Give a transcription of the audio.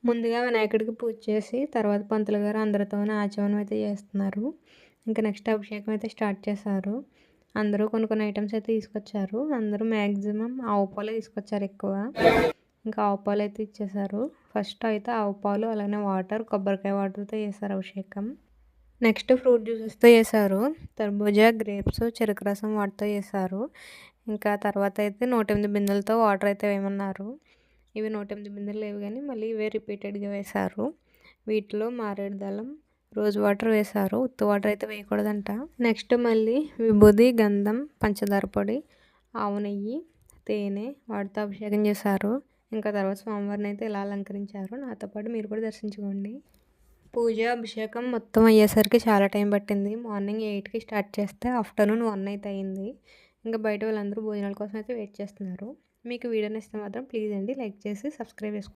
ముందుగా వినాయకుడికి పూజ చేసి, తర్వాత పంతులు గారు అందరితోని ఆచమనం అయితే చేస్తున్నారు. ఇంకా నెక్స్ట్ అభిషేకం అయితే స్టార్ట్ చేశారు. అందరూ కొన్ని కొన్ని ఐటెమ్స్ అయితే తీసుకొచ్చారు. అందరూ మాక్సిమం ఆవు పాలే తీసుకొచ్చారు ఎక్కువ. ఇంకా ఆవు పాలైతే ఇచ్చేశారు. ఫస్ట్ అయితే ఆవు పాలు, అలానే వాటర్, కొబ్బరికాయ వాటర్‌తో చేశారు అభిషేకం. నెక్స్ట్ ఫ్రూట్ జ్యూసెస్‌తో చేశారు. తర్బూజా, గ్రేప్స్, చెరుకు రసం వాటితో చేశారు. ఇంకా తర్వాత అయితే 108 బిందెలతో వాటర్ అయితే వేయమన్నారు. ఇవి 108 బిందెలు లేవు గానీ మళ్ళీ ఇవే రిపీటెడ్‌గా వేశారు. వీటిలో మారేడు దళం, రోజ్ వాటర్ వేశారు. ఉత్తి వాటర్ అయితే వేయకూడదంట. నెక్స్ట్ మళ్ళీ విభూది, గంధం, పంచదార పొడి, ఆవు నెయ్యి, తేనె వాటితో అభిషేకం చేశారు. ఇంకా తర్వాత స్వామివారిని అయితే ఇలా అలంకరించారు. నాతో పాటు మీరు కూడా దర్శించుకోండి. పూజ, అభిషేకం మొత్తం అయ్యేసరికి చాలా టైం పట్టింది. మార్నింగ్ 8కి స్టార్ట్ చేస్తే ఆఫ్టర్‌నూన్ 1 అయితే అయింది. ఇంకా బయట వాళ్ళందరూ భోజనాల కోసం అయితే వెయిట్ చేస్తున్నారు. మీకు వీడియో నచ్చితే మాత్రం ప్లీజ్ అండి లైక్ చేసి సబ్స్క్రైబ్ చేసుకోండి.